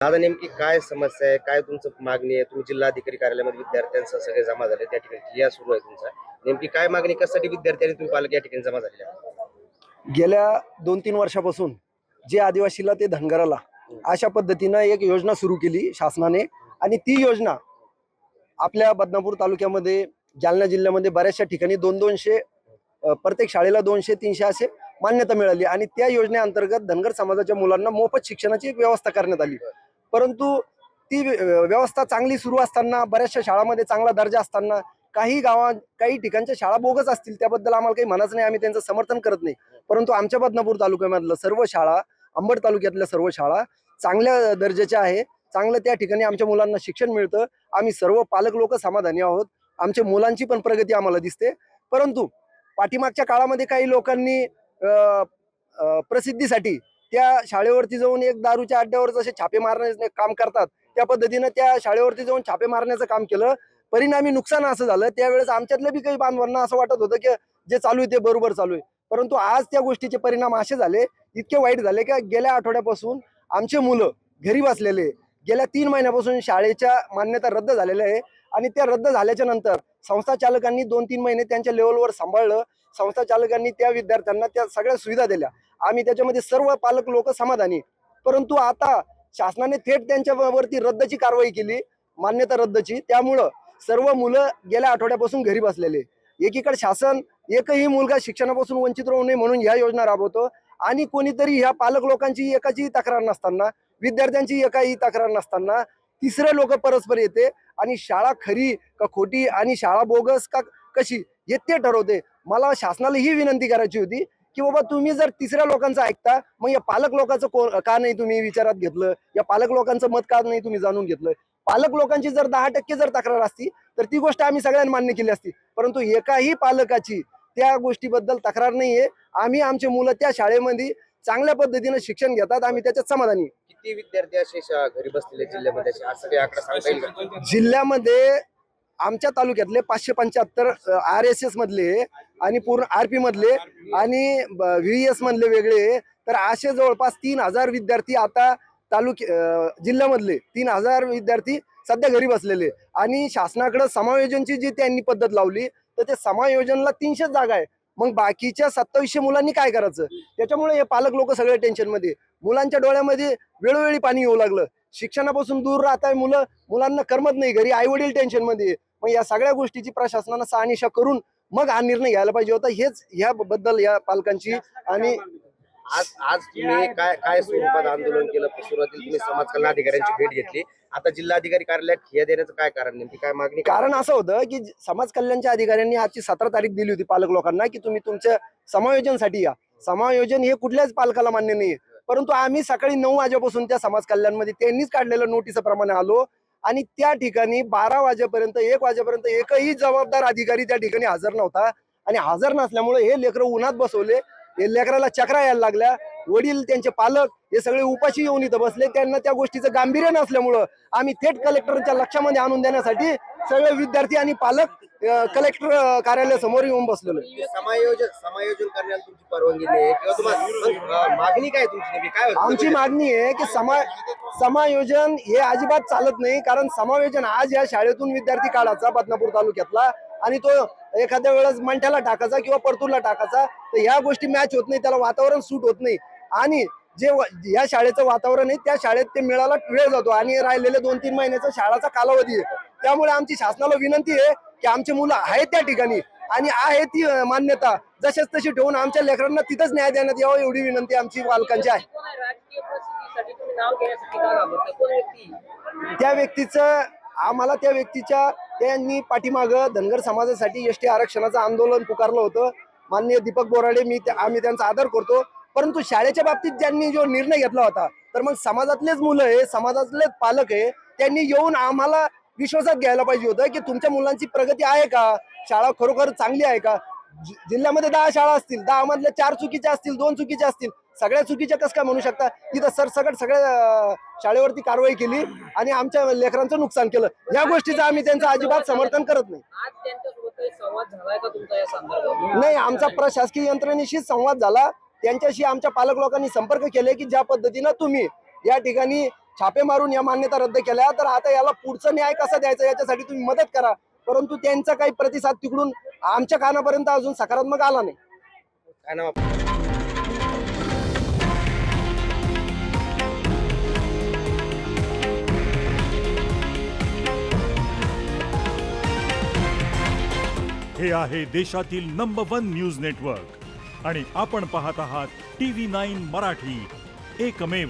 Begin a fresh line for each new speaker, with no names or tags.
दादा नेमकी काय समस्या आहे, काय तुमचं मागणी आहे? तुम्ही जिल्हाधिकारी कार्यालयामध्ये विद्यार्थ्यांसह सगळे जमा झाले, त्या ठिकाणी क्रिया सुरू आहे तुमचा. नेमकी काय मागणी, कशासाठी विद्यार्थी आणि तुम्ही पालक या ठिकाणी जमा झालेले आहे?
गेल्या 2-3 वर्षापासून जे आदिवासीला ते धनगराला अशा पद्धतीनं एक योजना सुरू केली शासनाने आणि ती योजना आपल्या बदनापूर तालुक्यामध्ये, जालना जिल्ह्यामध्ये बऱ्याचशा ठिकाणी 200-200 प्रत्येक शाळेला 200-300 असे मान्यता मिळाली आणि त्या योजनेअंतर्गत धनगर समाजाच्या मुलांना मोफत शिक्षणाची एक व्यवस्था करण्यात आली. परंतु ती व्यवस्था चांगली सुरू असताना, बऱ्याचशा शाळांमध्ये चांगला दर्जा असताना, काही ठिकाणच्या शाळा बोगस असतील, त्याबद्दल आम्हाला काही म्हणायचं नाही, आम्ही त्यांचं समर्थन करत नाही. परंतु आमच्या बदनापूर तालुक्यामधलं सर्व शाळा, अंबड तालुक्यातल्या सर्व शाळा चांगल्या दर्जाच्या आहे. चांगलं त्या ठिकाणी आमच्या मुलांना शिक्षण मिळतं. आम्ही सर्व पालक लोक समाधानी आहोत. आमच्या मुलांची पण प्रगती आम्हाला दिसते. परंतु पाठीमागच्या काळामध्ये काही लोकांनी प्रसिद्धीसाठी त्या शाळेवरती जाऊन एक दारूच्या अड्ड्यावर जसे छापे मारण्याचे काम करतात, त्या पद्धतीनं त्या शाळेवरती जाऊन छापे मारण्याचं काम केलं. परिणामी नुकसान असं झालं, त्यावेळेस आमच्यातल्या बी काही बांधवांना असं वाटत होतं की जे चालू आहे ते बरोबर चालू आहे. परंतु आज त्या गोष्टीचे परिणाम असे झाले, इतके वाईट झाले की गेल्या आठवड्यापासून आमचे मुलं घरी बसलेले, गेल्या 3 महिन्यापासून शाळेच्या मान्यता रद्द झालेल्या आहे आणि त्या रद्द झाल्याच्या नंतर संस्था चालकांनी 2-3 महिने त्यांच्या लेवलवर सांभाळलं. संस्था चालकांनी त्या विद्यार्थ्यांना त्या सगळ्या सुविधा दिल्या. आम्ही त्याच्यामध्ये सर्व पालक लोक समाधानी. परंतु आता शासनाने थेट त्यांच्यावरती रद्दची कारवाई केली, मान्यता रद्दची. त्यामुळं सर्व मुलं गेल्या आठवड्यापासून घरी बसलेले. एकीकडे शासन एकही मुलगा शिक्षणापासून वंचित राहू नये म्हणून ह्या योजना राबवतो आणि कोणीतरी ह्या पालक लोकांची एकाची तक्रार नसताना, विद्यार्थ्यांची एकाही तक्रार नसताना तिसरे लोक परस्पर येते आणि शाळा खरी का खोटी आणि शाळा बोगस का कशी हे ते ठरवते. मला शासनाला ही विनंती करायची होती की बाबा, तुम्ही जर तिसऱ्या लोकांचं ऐकता, मग या पालक लोकांचं का नाही तुम्ही विचारात घेतलं? या पालक लोकांचं मत का नाही तुम्ही जाणून घेतलं? पालक लोकांची जर 10% जर तक्रार असती तर ती गोष्ट आम्ही सगळ्यांनी मान्य केली असती. परंतु एकाही पालकाची त्या गोष्टीबद्दल तक्रार नाहीये. आम्ही आमचे मुलं त्या शाळेमध्ये चांगल्या पद्धतीनं शिक्षण घेतात, आम्ही त्याच्यात समाधानी.
किती विद्यार्थी असे घरी बसलेले जिल्ह्यामध्ये, असं काही आकडा सांगता येईल का?
जिल्ह्यामध्ये आमच्या तालुक्यातले 575 RSS मधले आणि पूर्ण RP मधले आणि VES मधले वेगळे, तर असे जवळपास 3000 विद्यार्थी आता जिल्ह्यामधले 3000 विद्यार्थी सध्या घरी बसलेले. आणि शासनाकडे समायोजनची जी त्यांनी पद्धत लावली, तर ते समायोजनला 300 जागा आहे. मग बाकीच्या 2700 मुलांनी काय करायचं? त्याच्यामुळे हे पालक लोक सगळे टेन्शन मध्ये. मुलांच्या डोळ्यामध्ये वेळोवेळी पाणी येऊ लागलं. शिक्षणापासून दूर राहताय मुलं, मुलांना करमत नाही, घरी आई वडील टेन्शन मध्ये. मग या सगळ्या गोष्टीची प्रशासनानं शहानिशा करून मग हा निर्णय घ्यायला पाहिजे होता. हेच याबद्दल या पालकांची. आणि
आज आज तुम्ही काय काय स्वरूपात आंदोलन केलं? सुरुवातीला तुम्ही समाज कल्याण अधिकाऱ्यांची भेट घेतली, आता जिल्हाधिकारी कार्यालयात ठिय्या देण्याचं काय कारण, नेमकी काय मागणी?
कारण असं होतं की समाज कल्याणच्या अधिकाऱ्यांनी आजची 17 तारीख दिली होती पालक लोकांना की तुम्ही तुमच्या समायोजनसाठी या. समायोजन हे कुठल्याच पालकाला मान्य नाहीये. परंतु आम्ही सकाळी 9 वाजेपासून त्या समाज कल्याणमध्ये त्यांनीच काढलेलं नोटीसप्रमाणे आलो आणि त्या ठिकाणी 12 वाजेपर्यंत 1 वाजेपर्यंत एकही जबाबदार अधिकारी त्या ठिकाणी हजर नव्हता. आणि हजर नसल्यामुळे हे लेकरं उन्हात बसवले. हे लेकराला चक्रा यायला लागल्या. वडील, त्यांचे पालक हे सगळे उपाशी येऊन इथं बसले. त्यांना त्या गोष्टीचं गांभीर्य नसल्यामुळं आम्ही थेट कलेक्टरच्या लक्षामध्ये आणून देण्यासाठी सगळे विद्यार्थी आणि पालक कलेक्टर कार्यालयासमोर येऊन बसलेलो.
समायोजन करण्याला तुमची परवानगी नाही किंवा तुम्हाला मागणी काय तुमची, नेमकी काय होती?
आमची मागणी आहे की समायोजन हे अजिबात चालत नाही. कारण समायोजन आज या शाळेतून विद्यार्थी काढायचा बदनापूर तालुक्यातला आणि तो एखाद्या वेळेस मंठ्याला टाकायचा किंवा परतूरला टाकायचा, तर ह्या गोष्टी मॅच होत नाही, त्याला वातावरण सूट होत नाही. आणि जे या शाळेचं वातावरण आहे त्या शाळेत ते मिळायला वेळ जातो आणि राहिलेले 2-3 महिन्याचा शाळाचा कालावधी आहे. त्यामुळे आमची शासनाला विनंती आहे की आमची मुलं आहेत त्या ठिकाणी आणि आहे ती मान्यता जशाच तशी ठेवून आमच्या लेकरांना तिथंच न्याय देण्यात यावा, एवढी विनंती आमची पालकांची आहे. त्या व्यक्तीचं आम्हाला त्यांनी पाठीमागं धनगर समाजासाठी ST आरक्षणाचं आंदोलन पुकारलं होतं. माननीय दीपक बोराडे, आम्ही त्यांचा आदर करतो. परंतु शाळेच्या बाबतीत ज्यांनी जो निर्णय घेतला होता, तर मग समाजातलेच मुलं आहे, समाजातलेच पालक आहे, त्यांनी येऊन आम्हाला विश्वासात घ्यायला पाहिजे होतं की तुमच्या मुलांची प्रगती आहे का, शाळा खरोखर चांगली आहे का. जिल्ह्यामध्ये 10 शाळा असतील, 10 मधल्या 4 चुकीच्या असतील, 2 चुकीच्या असतील, सगळ्या चुकीच्या कसं काय म्हणू शकता? इथं सरसकट सगळ्या शाळेवरती कारवाई केली आणि आमच्या लेकरांचं नुकसान केलं. या गोष्टीचं आम्ही त्यांचं अजिबात समर्थन करत नाही.
आज त्यांच्यासोबत संवाद झालाय का तुमचा या संदर्भात?
नाही, आमचा प्रशासकीय यंत्रणेशी संवाद झाला. त्यांच्याशी आमच्या पालक लोकांनी संपर्क केले की ज्या पद्धतीनं तुम्ही या ठिकाणी छापे मारून या मान्यता रद्द केल्या, तर आता याला पुढचा न्याय कसा द्यायचा याच्यासाठी तुम्ही मदत करा. परंतु त्यांचा काही प्रतिसाद तिकडून आमच्या कानापर्यंत अजून सकारात्मक आला नाही.
काय नाव आपलं?
हे आहे देशातील नंबर 1 न्यूज नेटवर्क आणि आपण पाहत आहात TV9 मराठी, एकमेव.